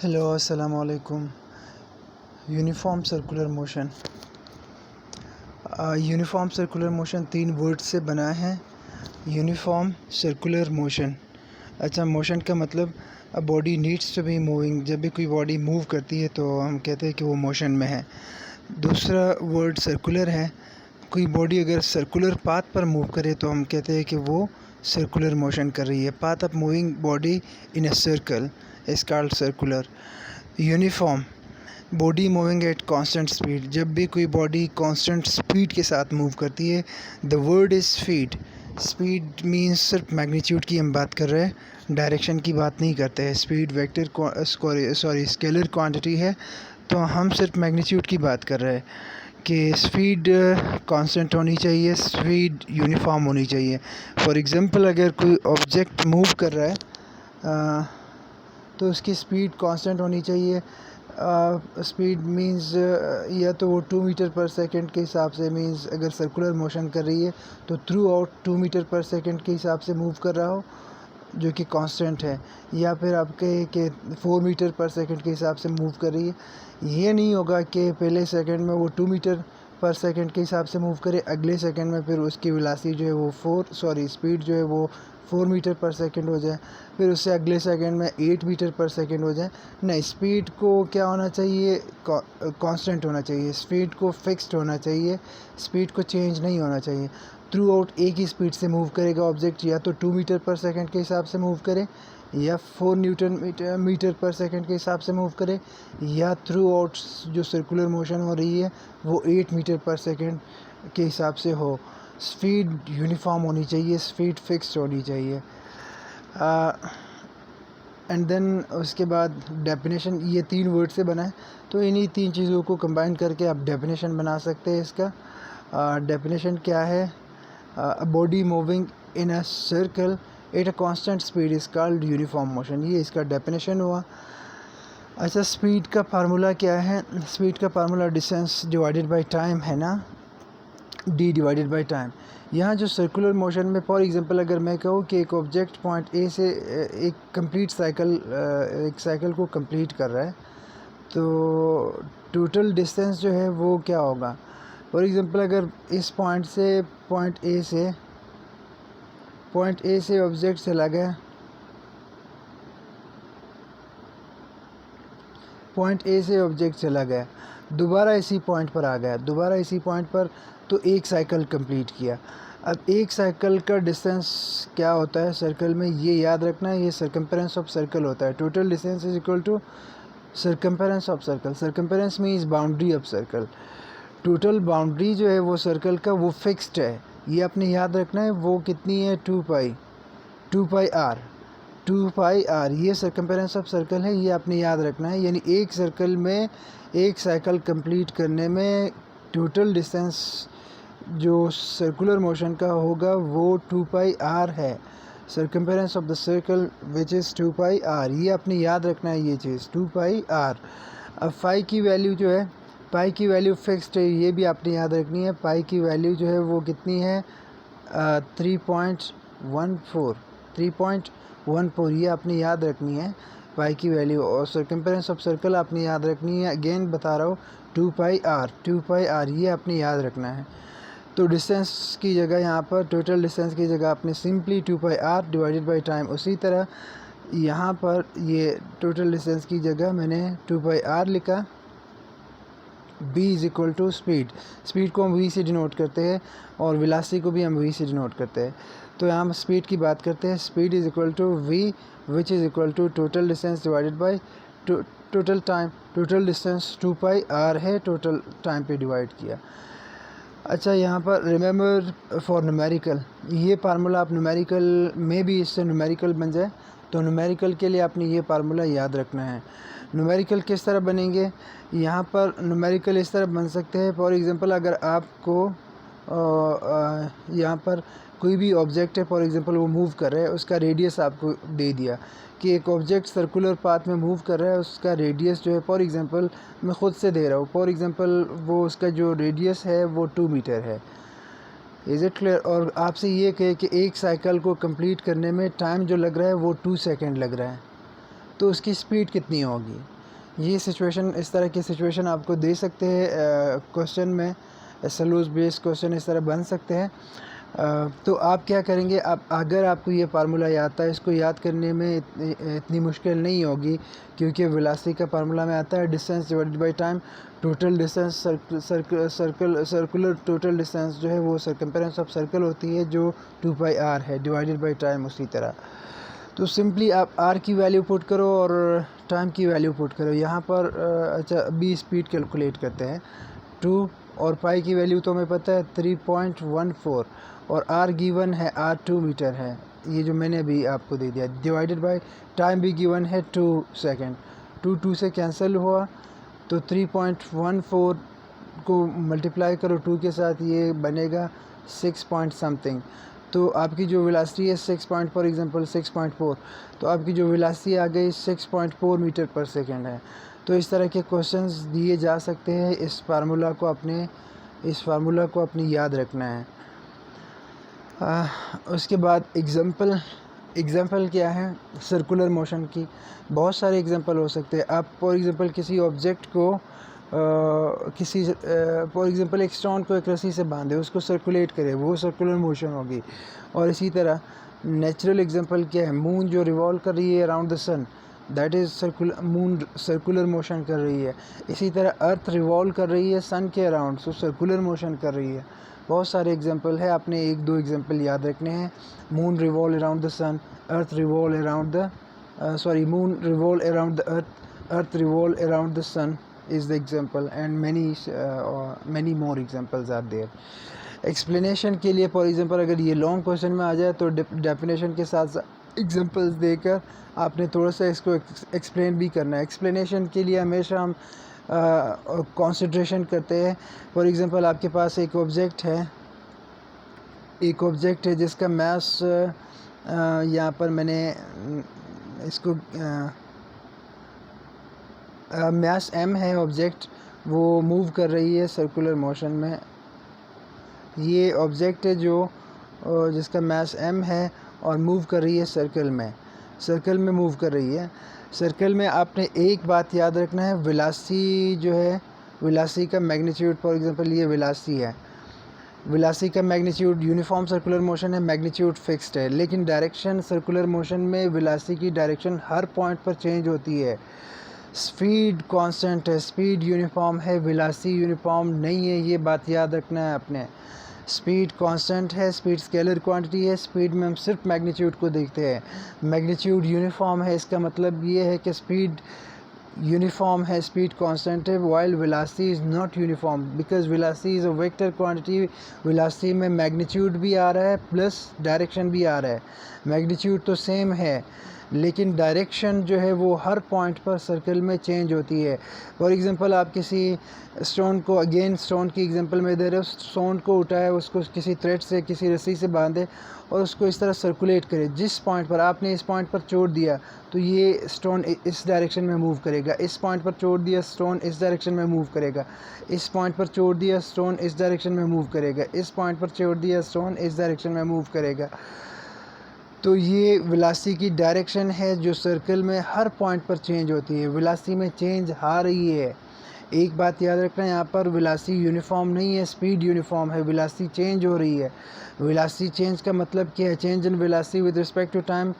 Hello अस्सलाम वालेकुम। Uniform circular motion. Uniform circular motion 3 word से बना है। Uniform circular motion. अच्छा, मोशन का मतलब body needs to be moving. जब भी कोई बॉडी मूव करती है तो हम कहते हैं कि वो मोशन में है। दूसरा वर्ड सर्कुलर है। कोई बॉडी अगर सर्कुलर पाथ पर मूव करे तो हम कहते हैं कि वो सर्कुलर मोशन कर रही है। Path of moving body in a circle is called circular. Uniform, body moving at constant speed. जब भी कोई बॉडी कांस्टेंट स्पीड के साथ मूव करती है। The word is speed. Speed means सिर्फ मैग्नीट्यूड की हम बात कर रहे हैं, डायरेक्शन की बात नहीं करते हैं। स्पीड वेक्टर स्केलर क्वांटिटी है, तो हम सिर्फ मैग्नीट्यूड की बात कर रहे हैं कि स्पीड कांस्टेंट होनी चाहिए, स्पीड यूनिफॉर्म होनी चाहिए। फॉर एग्जांपल, अगर कोई ऑब्जेक्ट मूव कर रहा है तो उसकी स्पीड कांस्टेंट होनी चाहिए। स्पीड मींस या तो वो 2 मीटर पर सेकंड के हिसाब से, मींस अगर सर्कुलर मोशन कर रही है तो थ्रू आउट 2 मीटर पर सेकंड के हिसाब से मूव कर रहा हो, जो कि कांस्टेंट है। या फिर आपके कि 4 मीटर पर सेकंड के हिसाब से मूव कर रही है। ये नहीं होगा कि पहले सेकंड में वो 2 मीटर पर सेकंड के हिसाब से मूव करे, अगले सेकंड में फिर उसकी वेलोसिटी जो है वो स्पीड जो है वो 4 मीटर पर सेकंड हो जाए, फिर उससे अगले सेकंड में 8 मीटर पर सेकंड हो जाए। नहीं, स्पीड को क्या होना चाहिए, कांस्टेंट होना चाहिए। स्पीड को फिक्स्ड होना चाहिए, स्पीड को चेंज नहीं होना चाहिए। थ्रू आउट एक ही स्पीड से मूव करेगा ऑब्जेक्ट, या तो 2 मीटर पर सेकंड के हिसाब से मूव करे, या 4 न्यूटन मीटर पर सेकंड के हिसाब से मूव करे, या थ्रू आउट जो सर्कुलर मोशन हो रही है वो 8 मीटर पर सेकंड के हिसाब से हो। स्पीड यूनिफॉर्म होनी चाहिए, स्पीड फिक्स्ड होनी चाहिए। एंड देन उसके बाद डेफिनेशन, ये 3 वर्ड से बना है, तो इन्हीं 3 चीज़ों को कंबाइन करके आप डेफिनेशन बना सकते हैं इसका। डेफिनेशन क्या है? A body moving in a circle at a constant speed is called uniform motion. ये इसका डेफिनेशन हुआ। अच्छा, स्पीड का फार्मूला क्या है? स्पीड का formula distance divided by time है ना, डी डिवाइडेड बाय टाइम। यहाँ जो सर्कुलर मोशन में, फॉर एग्जांपल अगर मैं कहूँ कि एक ऑब्जेक्ट पॉइंट ए से एक कंप्लीट साइकिल, एक साइकिल को कंप्लीट कर रहा है, तो टोटल डिस्टेंस जो है वो क्या होगा? फॉर एग्जांपल, अगर इस पॉइंट से पॉइंट ए से ऑब्जेक्ट चला गया, पॉइंट ए से ऑब्जेक्ट चला गया, दोबारा इसी पॉइंट पर आ गया, दोबारा इसी पॉइंट पर, तो एक साइकिल कंप्लीट किया। अब एक साइकिल का डिस्टेंस क्या होता है सर्कल में, ये याद रखना है, ये सर्कम्फेरेंस ऑफ सर्कल होता है। Total distance is equal to circumference of circle. Circumference means boundary of circle. Total boundary जो है वो सर्कल का वो फिक्स्ड है, ये आपने याद रखना है। वो कितनी है? 2 पाई आर, ये सर्कम्फेरेंस ऑफ सर्कल है, ये आपने याद रखना है। यानी एक सर्कल में एक साइकिल कंप्लीट करने में टोटल डिस्टेंस जो सर्कुलर मोशन का होगा वो 2 पाई आर है। Circumference of the circle which is 2 pi r, ये आपने याद रखना है, ये चीज़ 2 पाई आर। अब फाई की वैल्यू जो है, पाई की वैल्यू फिक्स्ड है, ये भी आपने याद रखनी है। पाई की वैल्यू जो है वो कितनी है? 3.14, ये आपने याद रखनी है पाई की वैल्यू। और सर्कम्फेरेंस ऑफ सर्कल आपने याद रखनी है, अगेन बता रहा हूँ, 2 पाई आर, ये आपने याद रखना है। तो डिस्टेंस की जगह यहाँ पर, टोटल डिस्टेंस की जगह आपने simply 2 pi r divided by time, उसी तरह यहाँ पर ये टोटल डिस्टेंस की जगह मैंने 2 पाई आर लिखा। b is equal to speed, speed को हम v से डिनोट करते हैं और वेलोसिटी को भी हम v से डिनोट करते हैं। तो यहाँ हम स्पीड की बात करते हैं। Speed is equal to v which is equal to total distance divided by total time. Total distance 2 pi r है, टोटल टाइम पे डिवाइड किया। अच्छा, यहाँ पर रिमेंबर फॉर न्यूमेरिकल, ये फार्मूला आप न्यूमेरिकल में भी इससे न्यूमेरिकल बन जाए, तो न्यूमेरिकल के लिए आपने ये फार्मूला याद रखना है। न्यूमेरिकल किस तरह बनेंगे? यहाँ पर न्यूमेरिकल इस तरह बन सकते हैं। फॉर एग्जांपल, अगर आपको यहाँ पर कोई भी ऑब्जेक्ट है, फॉर एग्जांपल वो मूव कर रहा है, उसका रेडियस आपको दे दिया कि एक ऑब्जेक्ट सर्कुलर पाथ में मूव कर रहा है, उसका रेडियस जो है, फॉर एग्जांपल मैं ख़ुद से दे रहा हूँ, फॉर एग्जांपल वो उसका जो रेडियस है वो 2 मीटर है। Is it clear? और आपसे ये कहे कि एक साइकिल को कंप्लीट करने में टाइम जो लग रहा है वो 2 सेकंड लग रहा है, तो उसकी स्पीड कितनी होगी? ये सिचुएशन, इस तरह की सिचुएशन आपको दे सकते हैं क्वेश्चन में, सलूस बेस्ड क्वेश्चन इस तरह बन सकते हैं। तो आप क्या करेंगे, आप अगर आपको ये फार्मूला याद था, इसको याद करने में इतनी मुश्किल नहीं होगी, क्योंकि वेलोसिटी का फार्मूला में आता है distance divided by time. Total distance circular total distance जो है वो सर्कम्फेरेंस ऑफ सर्कल होती है, जो 2πr है, डिवाइडेड बाय टाइम उसी तरह। तो सिंपली आप r की वैल्यू पुट करो और टाइम की वैल्यू पुट करो। यहाँ पर अच्छा अभी स्पीड कैलकुलेट करते हैं। 2 और पाई की वैल्यू तो हमें पता है 3.14, और r गिवन है r2 मीटर है, ये जो मैंने अभी आपको दे दिया, डिवाइडेड बाय टाइम भी गिवन है 2 सेकेंड। 2 से कैंसिल हुआ तो 3.14 को मल्टीप्लाई करो 2 के साथ, ये बनेगा 6 पॉइंट समथिंग। तो आपकी जो वेलोसिटी है 6 पॉइंट, फॉर एग्जांपल 6.4, तो आपकी जो वेलोसिटी आ गई 6.4 मीटर पर सेकेंड है। तो इस तरह के क्वेश्चंस दिए जा सकते हैं। इस फार्मूला को अपनी याद रखना है। उसके बाद एग्ज़ाम्पल क्या है सर्कुलर मोशन की, बहुत सारे एग्जांपल हो सकते हैं। आप फॉर एग्जांपल किसी ऑब्जेक्ट को फॉर एग्जांपल एक स्टोन को एक रस्सी से बांधे, उसको सर्कुलेट करे, वो सर्कुलर मोशन होगी। और इसी तरह नेचुरल एग्जांपल क्या है, मून जो रिवॉल्व कर रही है around the sun, that is moon circular motion कर रही है। इसी तरह अर्थ रिवॉल्व कर रही है सन के अराउंड, सो सर्कुलर मोशन कर रही है। बहुत सारे एग्जांपल है, आपने 1-2 एग्जांपल याद रखने हैं। Moon revolve around the sun, earth revolve around the moon revolve around the earth revolve around the sun is the example, and many more examples are there. Explanation के लिए फॉर एग्जांपल अगर ये long question में आ जाए तो definition के साथ examples देकर आपने थोड़ा सा इसको एक्सप्लेन भी करना है। एक्सप्लेनेशन के लिए हमेशा हम कंसंट्रेशन करते हैं। फॉर एग्जांपल आपके पास एक ऑब्जेक्ट है जिसका मास यहाँ पर मैंने इसको मास m है, ऑब्जेक्ट वो मूव कर रही है सर्कुलर मोशन में। ये ऑब्जेक्ट है जिसका मास m है और मूव कर रही है सर्कल में मूव कर रही है। सर्कल में आपने एक बात याद रखना है, वेलोसिटी जो है, वेलोसिटी का मैग्नीट्यूड, फॉर एग्जांपल ये वेलोसिटी है, वेलोसिटी का मैग्नीट्यूड यूनिफॉर्म सर्कुलर मोशन है, मैग्नीट्यूड फिक्स्ड है। लेकिन डायरेक्शन सर्कुलर मोशन में वेलोसिटी की डायरेक्शन हर पॉइंट पर चेंज होती है। स्पीड कांस्टेंट है, स्पीड यूनिफॉर्म है, वेलोसिटी यूनिफॉर्म नहीं है, ये बात याद रखना है आपने। स्पीड कांस्टेंट है, स्पीड स्केलर क्वांटिटी है, स्पीड में हम सिर्फ मैग्नीट्यूड को देखते हैं। मैग्नीट्यूड यूनिफॉर्म है, इसका मतलब ये है कि स्पीड यूनिफॉर्म है, स्पीड कांस्टेंट है, while velocity is not uniform, because velocity is a vector quantity. Velocity में मैग्नीट्यूड भी आ रहा है प्लस डायरेक्शन भी आ रहा है। मैग्नीट्यूड तो सेम है लेकिन डायरेक्शन जो है वो हर पॉइंट पर सर्कल में चेंज होती है। फॉर एग्जांपल आप किसी स्टोन को, अगेन स्टोन की एग्जांपल में दे रहे हो, स्टोन को उठाए, उसको किसी थ्रेड से, किसी रस्सी से बांधे और उसको इस तरह सर्कुलेट करे। जिस पॉइंट पर आपने इस पॉइंट पर छोड़ दिया तो ये स्टोन इस डायरेक्शन में मूव करेगा, इस पॉइंट पर छोड़ दिया स्टोन इस डायरेक्शन में मूव करेगा, इस पॉइंट पर छोड़ दिया स्टोन इस डायरेक्शन में मूव करेगा, इस पॉइंट पर छोड़ दिया स्टोन इस डायरेक्शन में मूव करेगा। तो ये वेलोसिटी की डायरेक्शन है जो सर्कल में हर पॉइंट पर चेंज होती है। वेलोसिटी में चेंज आ रही है। एक बात याद रखना है, यहाँ पर वेलोसिटी यूनिफॉर्म नहीं है, स्पीड यूनिफॉर्म है, वेलोसिटी चेंज हो रही है। वेलोसिटी चेंज का मतलब क्या है, change in velocity with respect to time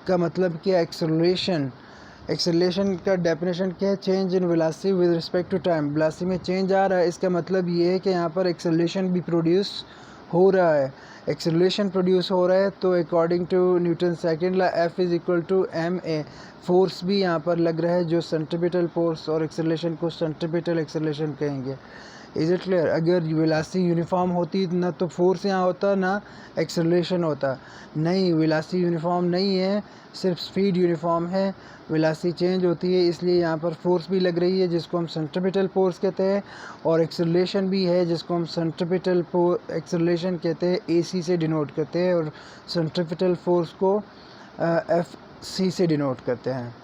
का मतलब क्या है, एक्सेलरेशन का डेफिनेशन क्या है, change in velocity with respect to time. Velocity में चेंज आ रहा है, इसका मतलब ये है कि यहाँ पर एक्सेलरेशन भी प्रोड्यूस हो रहा है। एक्सेलरेशन प्रोड्यूस हो रहा है तो according to Newton second law F is equal to ma, force भी यहाँ पर लग रहा है जो सेंट्रीपिटल फोर्स, और एक्सेलरेशन को सेंट्रीपिटल एक्सेलरेशन कहेंगे। Is it clear? अगर वेलोसिटी यूनिफॉर्म होती ना तो फोर्स यहाँ होता ना एक्सेलरेशन होता। नहीं, वेलोसिटी यूनिफॉर्म नहीं है, सिर्फ स्पीड यूनिफॉर्म है, वेलोसिटी चेंज होती है, इसलिए यहाँ पर फोर्स भी लग रही है जिसको हम सेंट्रीपिटल फोर्स कहते हैं, और एक्सेलरेशन भी है जिसको हम सेंट्रीपिटल एक्सेलरेशन कहते हैं, AC से डिनोट करते हैं, और सेंट्रीपिटल फोर्स को FC से डिनोट करते हैं।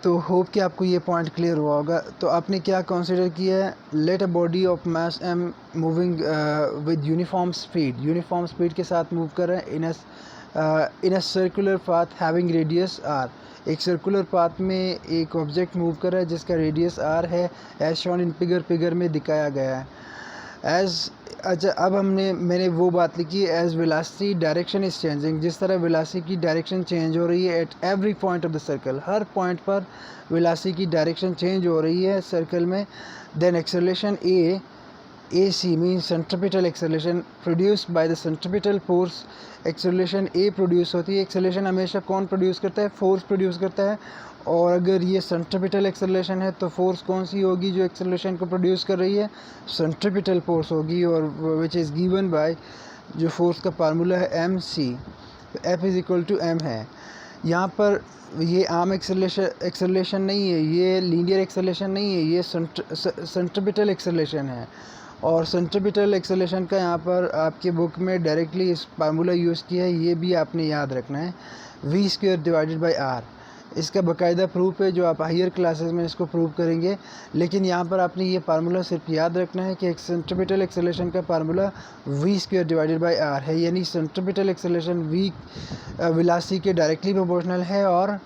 तो होप कि आपको ये पॉइंट क्लियर हुआ होगा। तो आपने क्या कंसीडर किया है, let a body of mass m moving with uniform speed के साथ मूव कर रहे हैं in a circular path having radius R. एक सर्कुलर पाथ में एक ऑब्जेक्ट मूव कर रहा है जिसका रेडियस आर है, एज शॉन इन फिगर में दिखाया गया है। अच्छा, अब मैंने वो बात लिखी, as velocity direction is changing. जिस तरह वेलोसिटी की डायरेक्शन चेंज हो रही है at every point of the circle, हर पॉइंट पर वेलोसिटी की डायरेक्शन चेंज हो रही है सर्कल में। Then acceleration AC means centripetal acceleration produced by the centripetal force। Acceleration A produce होती है। एक्सेलरेशन हमेशा कौन प्रोड्यूस करता है? फोर्स प्रोड्यूस करता है। और अगर ये सेंट्रिपिटल एक्सेलरेशन है तो फोर्स कौन सी होगी जो एक्सेलरेशन को प्रोड्यूस कर रही है? सेंट्रिपिटल फोर्स होगी, और विच इज़ गिवन बाय, जो फोर्स का फार्मूला है MC, F is equal to M है। यहाँ पर ये आम एक्सेलरेशन नहीं है, ये लीनियर एक्सेलरेशन नहीं है, ये सेंट्रिपिटल एक्सेलरेशन है। और सेंट्रिपिटल एक्सेलरेशन का यहाँ पर आपके बुक में डायरेक्टली इस फार्मूला यूज़ किया है, ये भी आपने याद रखना है, v² डिवाइडेड बाई r। इसका बाकायदा प्रूफ है जो आप हायर क्लासेस में इसको प्रूव करेंगे। लेकिन यहाँ पर आपने ये फार्मूला सिर्फ याद रखना है कि सेंट्रिपिटल एक्सेलरेशन का formula v² divided by r है, यानी सेंट्रिपिटल एक्सेलरेशन वेलोसिटी के डायरेक्टली प्रोपोर्शनल है और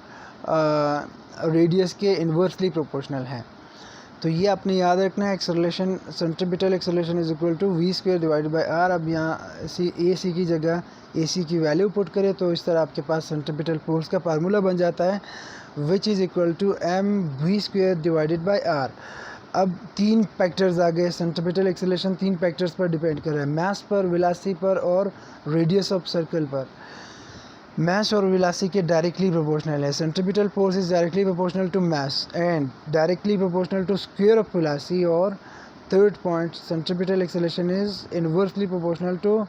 रेडियस के इन्वर्सली प्रोपोर्शनल है। तो ये आपने याद रखना है, acceleration centripetal acceleration is equal to v² divided by r। अब यहाँ AC की जगह AC की वैल्यू पुट करें तो इस तरह आपके पास सेंट्रिपिटल फोर्स का फार्मूला बन जाता है, which is equal to mv² divided by r। अब 3 फैक्टर्स आ गए। सेंट्रिपिटल एक्सेलरेशन 3 फैक्टर्स पर डिपेंड कर रहा है, मास पर, वेलोसिटी पर और रेडियस ऑफ सर्कल पर। मास और वेलोसिटी के डायरेक्टली प्रोपोर्शनल है। Centripetal force is directly proportional to mass and directly proportional to square of velocity. और third point, centripetal acceleration is inversely proportional to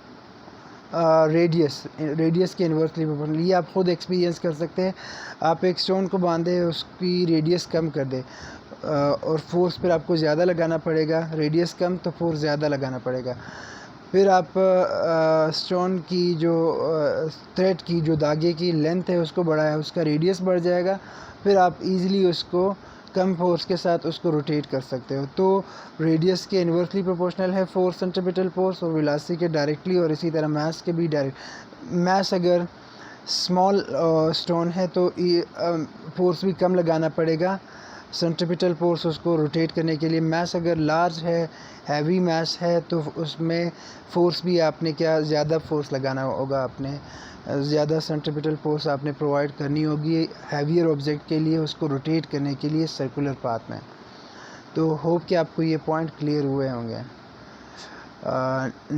radius के इन्वर्सली प्रोपोर्शनल। ये आप खुद experience कर सकते हैं। आप एक स्टोन को बांधे, उसकी रेडियस कम कर दे और फोर्स फिर आपको ज़्यादा लगाना पड़ेगा, रेडियस कम तो फोर्स ज़्यादा लगाना पड़ेगा। फिर आप स्टोन की जो थ्रेड की जो धागे की लेंथ है उसको बढ़ाया, उसका रेडियस बढ़ जाएगा, फिर आप इजीली उसको कम फोर्स के साथ उसको रोटेट कर सकते हो। तो रेडियस के इन्वर्सली प्रोपोर्शनल है फोर्स, सेंट्रिपिटल फोर्स, और वेलोसिटी के डायरेक्टली, और इसी तरह मास के भी डायरेक्ट। मास अगर स्मॉल स्टोन है तो फोर्स भी कम लगाना पड़ेगा सेंट्रिपिटल फोर्स उसको रोटेट करने के लिए। मास अगर लार्ज है, हैवी मास है, तो उसमें फोर्स भी आपने क्या ज़्यादा फोर्स लगाना होगा, आपने ज़्यादा सेंट्रिपिटल फोर्स आपने प्रोवाइड करनी होगी हैवियर ऑब्जेक्ट के लिए, उसको रोटेट करने के लिए सर्कुलर पाथ में। तो होप कि आपको ये पॉइंट क्लियर हुए होंगे।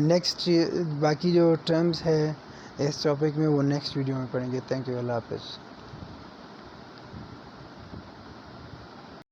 नेक्स्ट बाकी जो टर्म्स है इस टॉपिक में वो नेक्स्ट वीडियो में पढ़ेंगे। थैंक यू, अल्लाह हाफ़िज़।